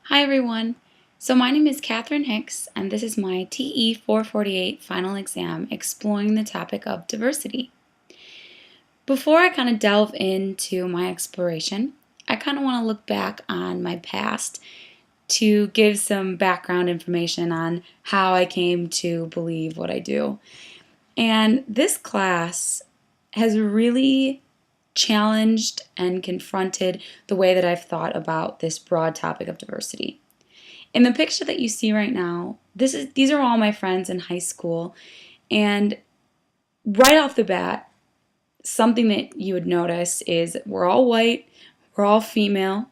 Hi everyone. So my name is Katherine Hicks and this is my TE448 final exam exploring the topic of diversity. Before I kind of delve into my exploration, I kind of want to look back on my past to give some background information on how I came to believe what I do. And this class has really challenged and confronted the way that I've thought about this broad topic of diversity. In the picture that you see right now, these are all my friends in high school, and right off the bat, something that you would notice is we're all white, we're all female,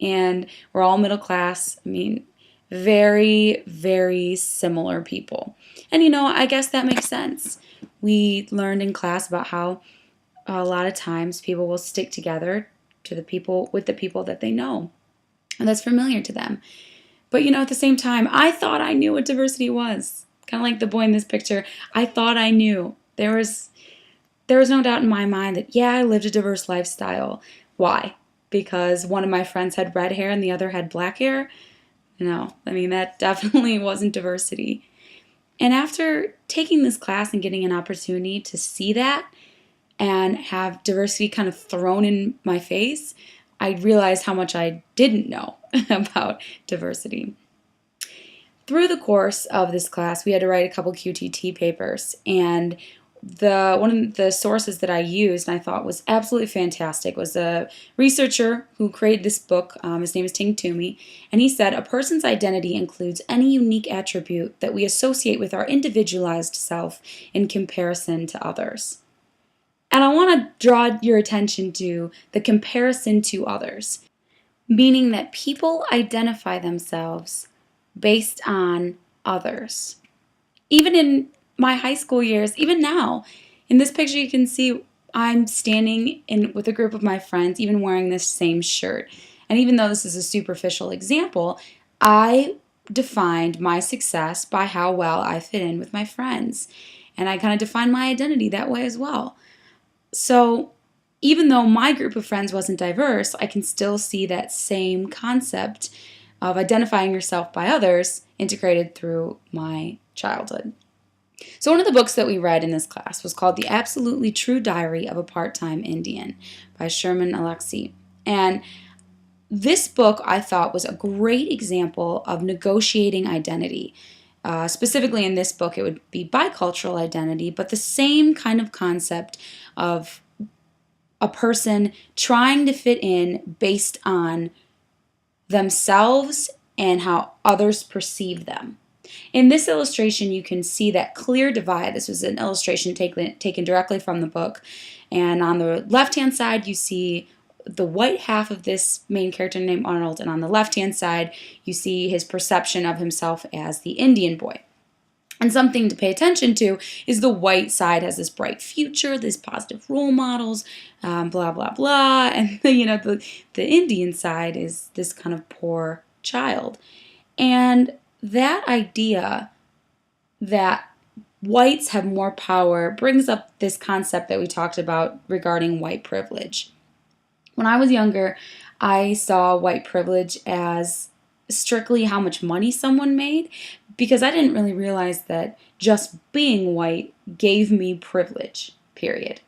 and we're all middle class. I mean, very, very similar people. And I guess that makes sense. We learned in class about how a lot of times people will stick together to the people with the people that they know and that's familiar to them. But at the same time, I thought I knew what diversity was. Kind of like the boy in this picture. I thought I knew. There was no doubt in my mind that, yeah, I lived a diverse lifestyle. Why? Because one of my friends had red hair and the other had black hair? No, I mean, that definitely wasn't diversity. And after taking this class and getting an opportunity to see that and have diversity kind of thrown in my face, I realized how much I didn't know about diversity. Through the course of this class, we had to write a couple QTT papers, and one of the sources that I used and I thought was absolutely fantastic was a researcher who created this book. His name is Ting Toomey, and he said, "A person's identity includes any unique attribute that we associate with our individualized self in comparison to others." And I want to draw your attention to the comparison to others, meaning that people identify themselves based on others. Even in my high school years, even now, in this picture you can see I'm standing with a group of my friends, even wearing this same shirt. And even though this is a superficial example, I defined my success by how well I fit in with my friends. And I kind of defined my identity that way as well. So even though my group of friends wasn't diverse, I can still see that same concept of identifying yourself by others integrated through my childhood. So one of the books that we read in this class was called The Absolutely True Diary of a Part-Time Indian by Sherman Alexie. And this book I thought was a great example of negotiating identity. Specifically in this book, it would be bicultural identity, but the same kind of concept of a person trying to fit in based on themselves and how others perceive them. In this illustration, you can see that clear divide. This was an illustration taken directly from the book. And on the left-hand side, you see the white half of this main character named Arnold, and on the left-hand side, you see his perception of himself as the Indian boy. And something to pay attention to is the white side has this bright future, these positive role models, blah, blah, blah. And, the Indian side is this kind of poor child. And that idea that whites have more power brings up this concept that we talked about regarding white privilege. When I was younger, I saw white privilege as strictly how much money someone made because I didn't really realize that just being white gave me privilege, period.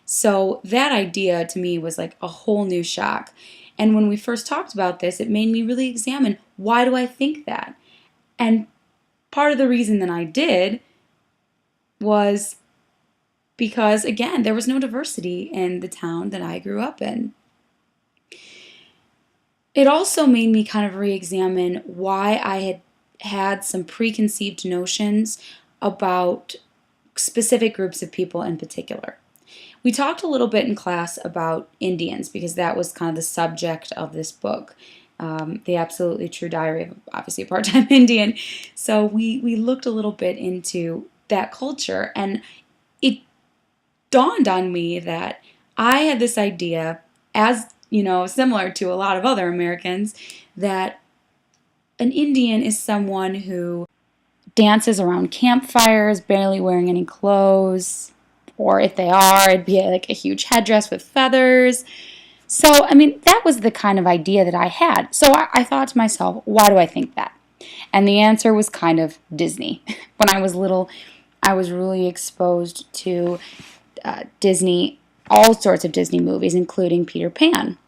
So that idea to me was like a whole new shock. And when we first talked about this, it made me really examine, why do I think that? And part of the reason that I did was because, again, there was no diversity in the town that I grew up in. It also made me kind of re-examine why I had some preconceived notions about specific groups of people in particular. We talked a little bit in class about Indians because that was kind of the subject of this book, The Absolutely True Diary of obviously a Part-Time Indian. So we looked a little bit into that culture, and it dawned on me that I had this idea, as similar to a lot of other Americans, that an Indian is someone who dances around campfires, barely wearing any clothes, or if they are, it'd be like a huge headdress with feathers. So, that was the kind of idea that I had. So I thought to myself, why do I think that? And the answer was kind of Disney. When I was little, I was really exposed to Disney, all sorts of Disney movies, including Peter Pan.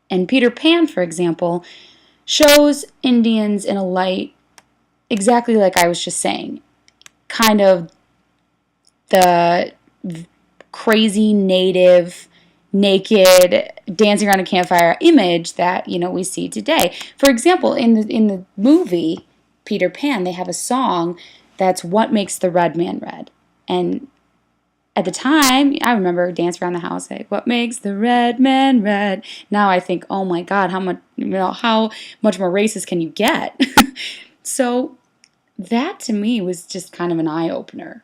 And Peter Pan, for example, shows Indians in a light exactly like I was just saying. Kind of the crazy native, naked, dancing around a campfire image that we see today. For example, in the movie Peter Pan, they have a song that's "What Makes the Red Man Red," and at the time, I remember dancing around the house like, "What makes the red man red?" Now I think, oh my God, how much more racist can you get? So that to me was just kind of an eye opener.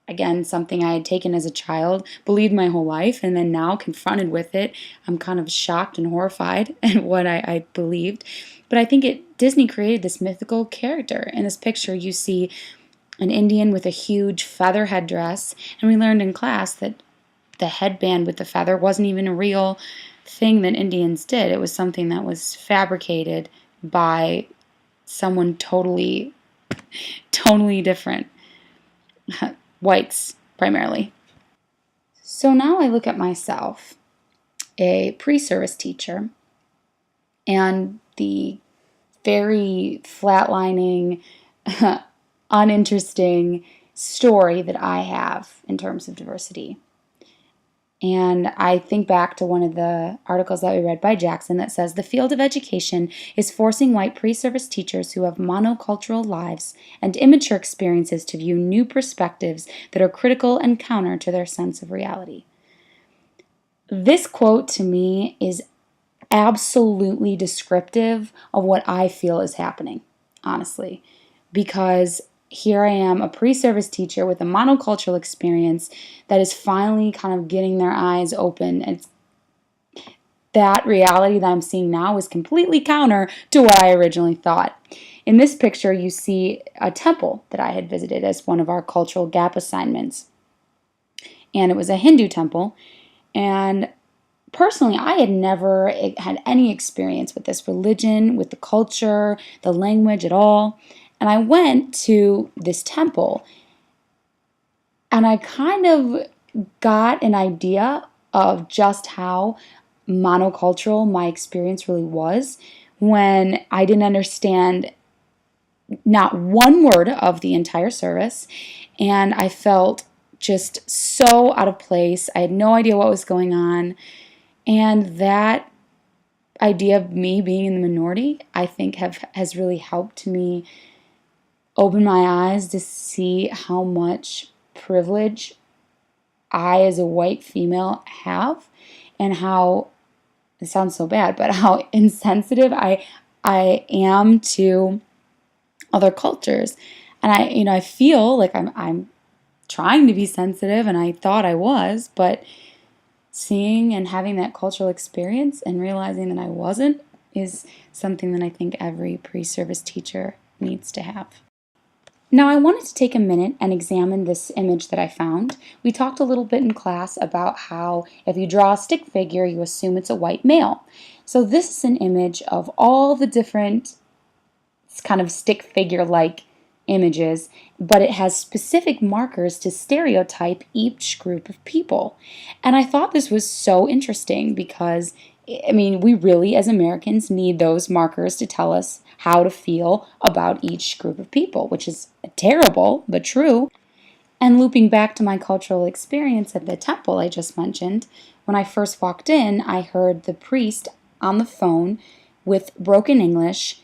Again, something I had taken as a child, believed my whole life, and then now confronted with it, I'm kind of shocked and horrified at what I believed. But I think Disney created this mythical character. In this picture, you see an Indian with a huge feather headdress, and we learned in class that the headband with the feather wasn't even a real thing that Indians did. It was something that was fabricated by someone totally, totally different. Whites, primarily. So now I look at myself, a pre-service teacher, and the very flatlining, uninteresting story that I have in terms of diversity. And I think back to one of the articles that we read by Jackson that says the field of education is forcing white pre-service teachers who have monocultural lives and immature experiences to view new perspectives that are critical and counter to their sense of reality. This quote to me is absolutely descriptive of what I feel is happening, honestly, because here I am, a pre-service teacher with a monocultural experience that is finally kind of getting their eyes open. And that reality that I'm seeing now is completely counter to what I originally thought. In this picture, you see a temple that I had visited as one of our cultural gap assignments. And it was a Hindu temple. And personally, I had never had any experience with this religion, with the culture, the language at all. And I went to this temple and I kind of got an idea of just how monocultural my experience really was when I didn't understand not one word of the entire service, and I felt just so out of place. I had no idea what was going on, and that idea of me being in the minority, I think has really helped me open my eyes to see how much privilege I as a white female have, and how, it sounds so bad, but how insensitive I am to other cultures. And I feel like I'm trying to be sensitive, and I thought I was, but seeing and having that cultural experience and realizing that I wasn't is something that I think every pre-service teacher needs to have. Now I wanted to take a minute and examine this image that I found. We talked a little bit in class about how if you draw a stick figure, you assume it's a white male. So this is an image of all the different kind of stick figure-like images, but it has specific markers to stereotype each group of people. And I thought this was so interesting because, we really as Americans need those markers to tell us how to feel about each group of people, which is terrible, but true. And looping back to my cultural experience at the temple I just mentioned, when I first walked in, I heard the priest on the phone with broken English,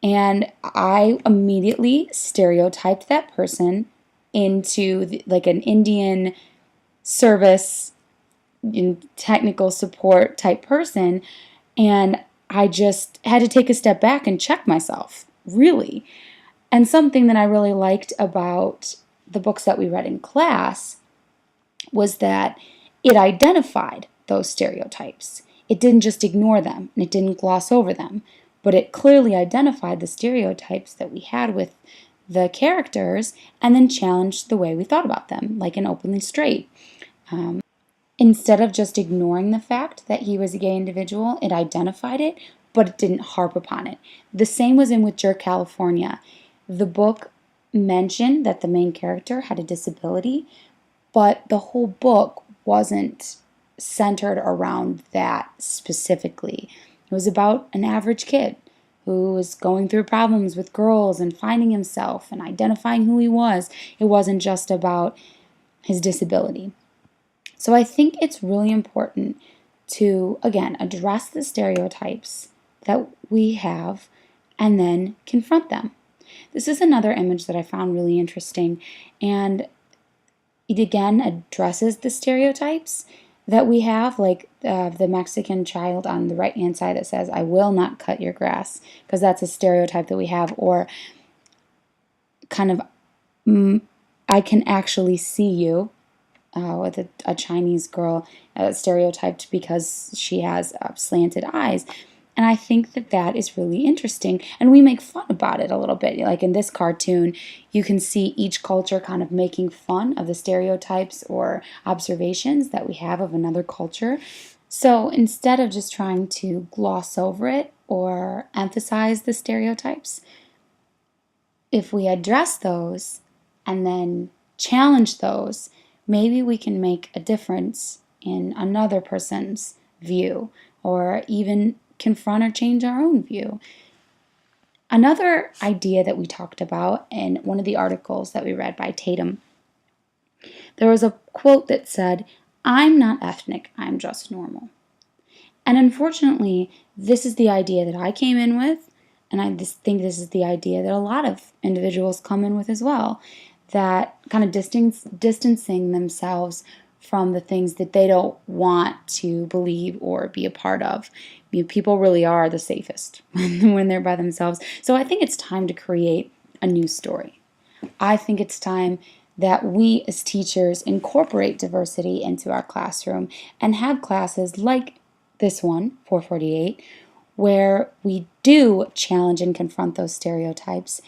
and I immediately stereotyped that person into like an Indian service in technical support type person. And I just had to take a step back and check myself, really. And something that I really liked about the books that we read in class was that it identified those stereotypes. It didn't just ignore them, and it didn't gloss over them, but it clearly identified the stereotypes that we had with the characters and then challenged the way we thought about them, like in Openly Straight. In instead of just ignoring the fact that he was a gay individual, it identified it, but it didn't harp upon it. The same was in with Jerk California. The book mentioned that the main character had a disability, but the whole book wasn't centered around that specifically. It was about an average kid who was going through problems with girls and finding himself and identifying who he was. It wasn't just about his disability. So I think it's really important to, again, address the stereotypes that we have and then confront them. This is another image that I found really interesting, and it again addresses the stereotypes that we have, like the Mexican child on the right-hand side that says, "I will not cut your grass," because that's a stereotype that we have, or kind of, "I can actually see you," with a Chinese girl stereotyped because she has slanted eyes. And I think that that is really interesting. And we make fun about it a little bit. Like in this cartoon, you can see each culture kind of making fun of the stereotypes or observations that we have of another culture. So instead of just trying to gloss over it or emphasize the stereotypes, if we address those and then challenge those, maybe we can make a difference in another person's view, or even confront or change our own view. Another idea that we talked about in one of the articles that we read by Tatum, there was a quote that said, "I'm not ethnic, I'm just normal." And unfortunately, this is the idea that I came in with, and I just think this is the idea that a lot of individuals come in with as well, that kind of distancing themselves from the things that they don't want to believe or be a part of. People really are the safest when they're by themselves. So I think it's time to create a new story. I think it's time that we as teachers incorporate diversity into our classroom and have classes like this one, 448, where we do challenge and confront those stereotypes,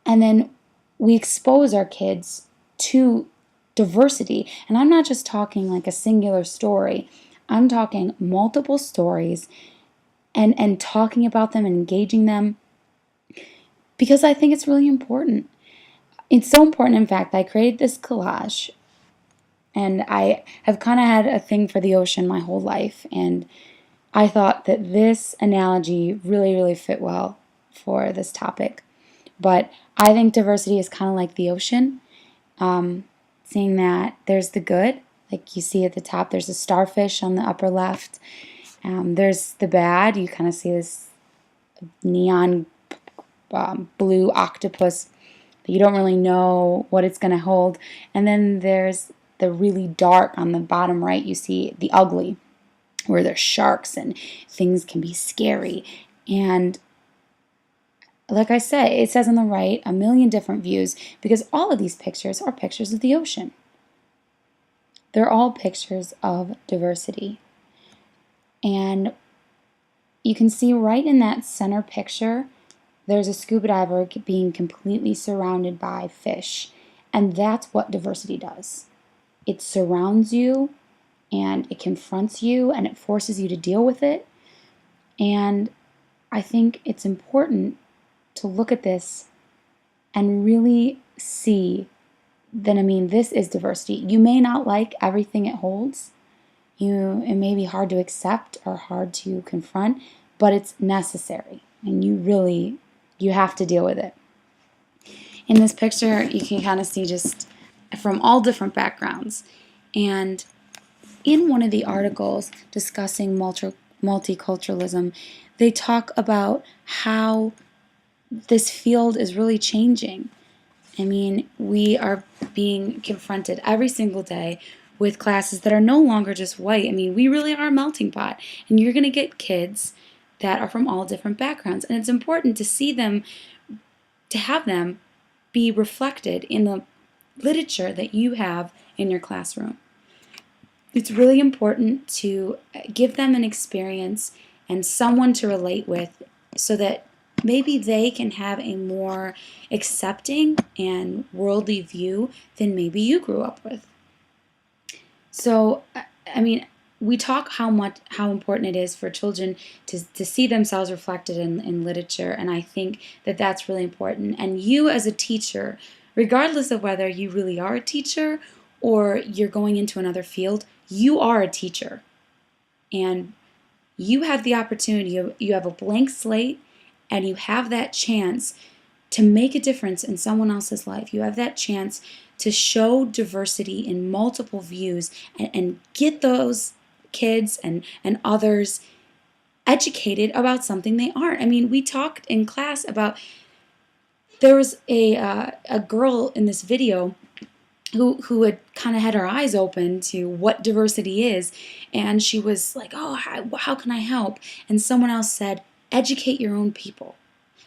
and then we expose our kids to diversity. And I'm not just talking like a singular story. I'm talking multiple stories and talking about them and engaging them, because I think it's really important. It's so important, in fact, that I created this collage, and I have kind of had a thing for the ocean my whole life, and I thought that this analogy really, really fit well for this topic. But I think diversity is kind of like the ocean, seeing that there's the good, like you see at the top, there's a starfish on the upper left. There's the bad, you kind of see this neon blue octopus that you don't really know what it's going to hold. And then there's the really dark on the bottom right, you see the ugly, where there's sharks and things can be scary. And like I said, it says on the right, a million different views, because all of these pictures are pictures of the ocean. They're all pictures of diversity. And you can see right in that center picture, there's a scuba diver being completely surrounded by fish. And that's what diversity does. It surrounds you, and it confronts you, and it forces you to deal with it. And I think it's important to look at this and really see that, this is diversity. You may not like everything it holds. It may be hard to accept or hard to confront, but it's necessary, and you have to deal with it. In this picture, you can kind of see just from all different backgrounds. And in one of the articles discussing multiculturalism, they talk about how this field is really changing. We are being confronted every single day with classes that are no longer just white. We really are a melting pot, and you're going to get kids that are from all different backgrounds, and it's important to see them, to have them be reflected in the literature that you have in your classroom. It's really important to give them an experience and someone to relate with, so that maybe they can have a more accepting and worldly view than maybe you grew up with. So I mean, we talk how important it is for children to see themselves reflected in literature, and I think that that's really important. And you as a teacher, regardless of whether you really are a teacher or you're going into another field, you are a teacher. And you have the opportunity, you have a blank slate, and you have that chance to make a difference in someone else's life. You have that chance to show diversity in multiple views and get those kids and others educated about something they aren't. I mean, we talked in class about, there was a girl in this video who had kind of had her eyes open to what diversity is, and she was like, oh, how can I help? And someone else said, educate your own people.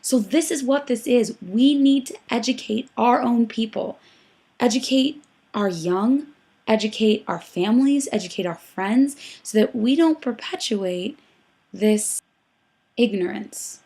So this is what this is. We need to educate our own people, educate our young, educate our families, educate our friends, so that we don't perpetuate this ignorance.